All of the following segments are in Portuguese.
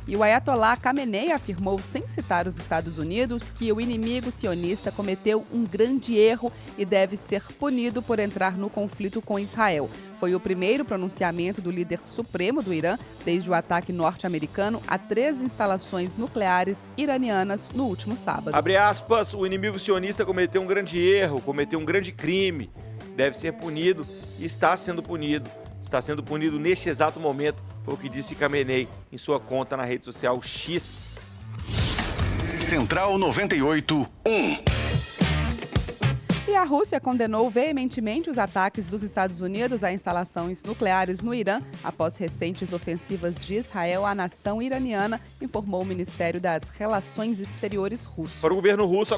E o Ayatollah Khamenei afirmou, sem citar os Estados Unidos, que o inimigo sionista cometeu um grande erro e deve ser punido por entrar no conflito com Israel. Foi o primeiro pronunciamento do líder supremo do Irã desde o ataque norte-americano a 3 instalações nucleares iranianas no último sábado. Abre aspas, o inimigo sionista cometeu um grande erro, cometeu um grande crime, deve ser punido e está sendo punido. Está sendo punido neste exato momento, foi o que disse Khamenei em sua conta na rede social X. Central 98.1. E a Rússia condenou veementemente os ataques dos Estados Unidos a instalações nucleares no Irã após recentes ofensivas de Israel à nação iraniana, informou o Ministério das Relações Exteriores russo. Para o governo russo,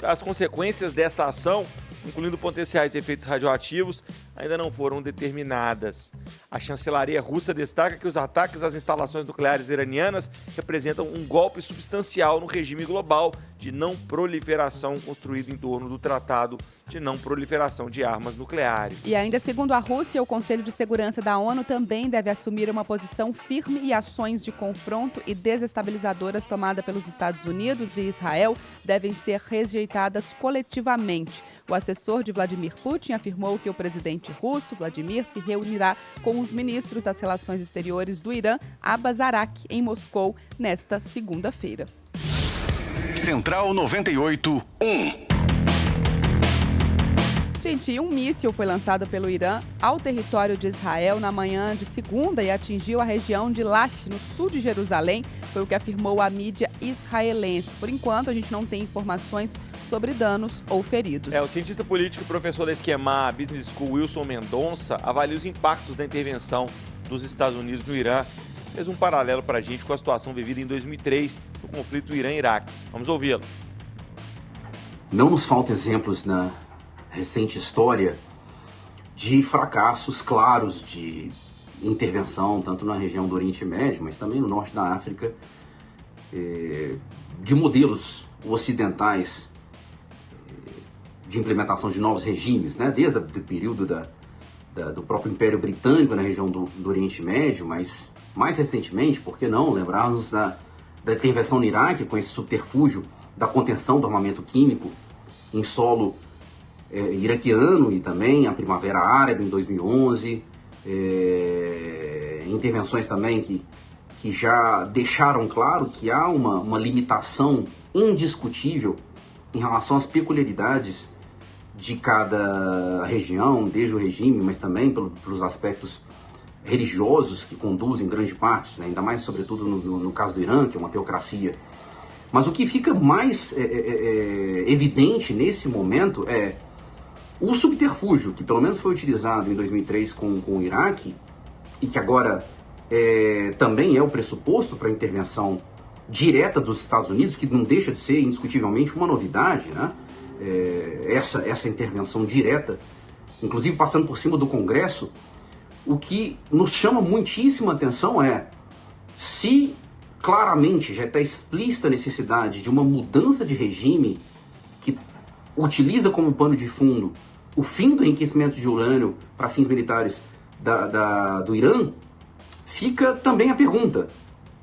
as consequências desta ação, incluindo potenciais efeitos radioativos, ainda não foram determinadas. A chancelaria russa destaca que os ataques às instalações nucleares iranianas representam um golpe substancial no regime global de não proliferação construído em torno do Tratado de Não Proliferação de Armas Nucleares. E ainda segundo a Rússia, o Conselho de Segurança da ONU também deve assumir uma posição firme e ações de confronto e desestabilizadoras tomadas pelos Estados Unidos e Israel devem ser rejeitadas coletivamente. O assessor de Vladimir Putin afirmou que o presidente russo, Vladimir, se reunirá com os ministros das Relações Exteriores do Irã, Abbas Araqi, em Moscou, nesta segunda-feira. Central 98.1. Gente, um míssil foi lançado pelo Irã ao território de Israel na manhã de segunda e atingiu a região de Lash, no sul de Jerusalém, foi o que afirmou a mídia israelense. Por enquanto, a gente não tem informações sobre danos ou feridos. O cientista político e professor da Esquema Business School, Wilson Mendonça, avalia os impactos da intervenção dos Estados Unidos no Irã. Fez um paralelo para a gente com a situação vivida em 2003, no conflito Irã-Iraque. Vamos ouvi-lo. Não nos faltam exemplos na recente história de fracassos claros de intervenção, tanto na região do Oriente Médio, mas também no norte da África, de modelos ocidentais de implementação de novos regimes, né? Desde o período do próprio Império Britânico na região do Oriente Médio, mas mais recentemente, por que não lembrarmos da intervenção no Iraque com esse subterfúgio da contenção do armamento químico em solo iraquiano, e também a Primavera Árabe em 2011, intervenções também que já deixaram claro que há uma limitação indiscutível em relação às peculiaridades de cada região, desde o regime, mas também pelos aspectos religiosos que conduzem grande parte, né, ainda mais sobretudo no caso do Irã, que é uma teocracia. Mas o que fica mais evidente nesse momento é o subterfúgio, que pelo menos foi utilizado em 2003 com o Iraque, e que agora também é o pressuposto para a intervenção direta dos Estados Unidos, que não deixa de ser indiscutivelmente uma novidade, né? Essa intervenção direta, inclusive passando por cima do Congresso. O que nos chama muitíssima atenção é se claramente já está explícita a necessidade de uma mudança de regime que utiliza como pano de fundo o fim do enriquecimento de urânio para fins militares do Irã, fica também a pergunta: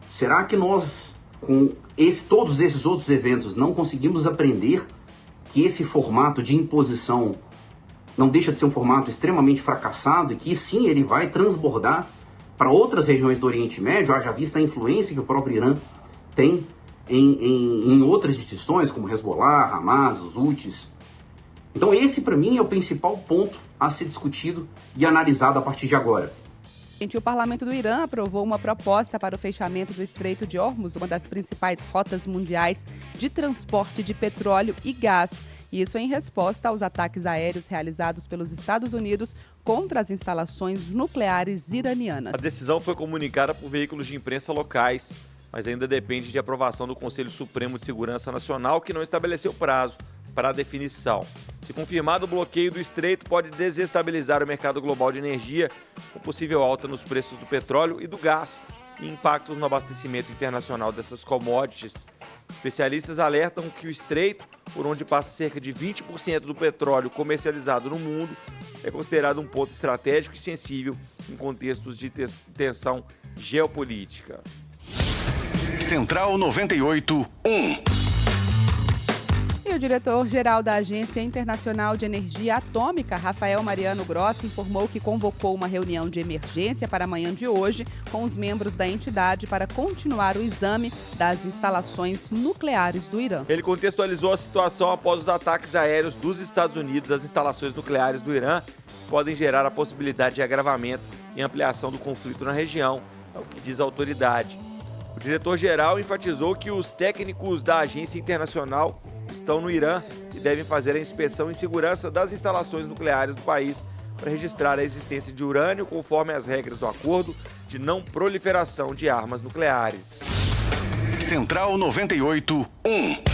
será que nós, com todos esses outros eventos, não conseguimos aprender que esse formato de imposição não deixa de ser um formato extremamente fracassado e que sim, ele vai transbordar para outras regiões do Oriente Médio, haja vista a influência que o próprio Irã tem em outras instituições, como Hezbollah, Hamas, os Houthis? Então esse, para mim, é o principal ponto a ser discutido e analisado a partir de agora. O parlamento do Irã aprovou uma proposta para o fechamento do Estreito de Hormuz, uma das principais rotas mundiais de transporte de petróleo e gás. Isso em resposta aos ataques aéreos realizados pelos Estados Unidos contra as instalações nucleares iranianas. A decisão foi comunicada por veículos de imprensa locais, mas ainda depende de aprovação do Conselho Supremo de Segurança Nacional, que não estabeleceu prazo para a definição. Se confirmado, o bloqueio do estreito pode desestabilizar o mercado global de energia, com possível alta nos preços do petróleo e do gás e impactos no abastecimento internacional dessas commodities. Especialistas alertam que o estreito, por onde passa cerca de 20% do petróleo comercializado no mundo, é considerado um ponto estratégico e sensível em contextos de tensão geopolítica. Central 98.1. E o diretor-geral da Agência Internacional de Energia Atômica, Rafael Mariano Grossi, informou que convocou uma reunião de emergência para a manhã de hoje com os membros da entidade para continuar o exame das instalações nucleares do Irã. Ele contextualizou a situação após os ataques aéreos dos Estados Unidos às instalações nucleares do Irã, que podem gerar a possibilidade de agravamento e ampliação do conflito na região, é o que diz a autoridade. O diretor-geral enfatizou que os técnicos da agência internacional estão no Irã e devem fazer a inspeção em segurança das instalações nucleares do país para registrar a existência de urânio conforme as regras do acordo de não proliferação de armas nucleares. Central 98.1.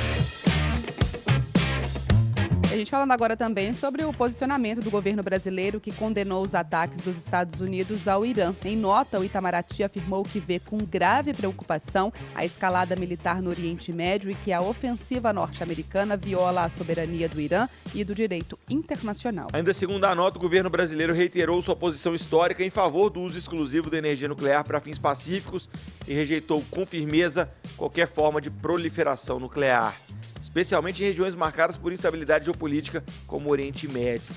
A gente falando agora também sobre o posicionamento do governo brasileiro que condenou os ataques dos Estados Unidos ao Irã. Em nota, o Itamaraty afirmou que vê com grave preocupação a escalada militar no Oriente Médio e que a ofensiva norte-americana viola a soberania do Irã e do direito internacional. Ainda segundo a nota, o governo brasileiro reiterou sua posição histórica em favor do uso exclusivo da energia nuclear para fins pacíficos e rejeitou com firmeza qualquer forma de proliferação nuclear, especialmente em regiões marcadas por instabilidade geopolítica como o Oriente Médio.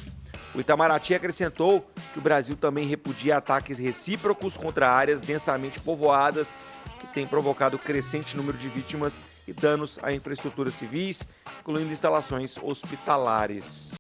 O Itamaraty acrescentou que o Brasil também repudia ataques recíprocos contra áreas densamente povoadas que têm provocado crescente número de vítimas e danos a infraestruturas civis, incluindo instalações hospitalares.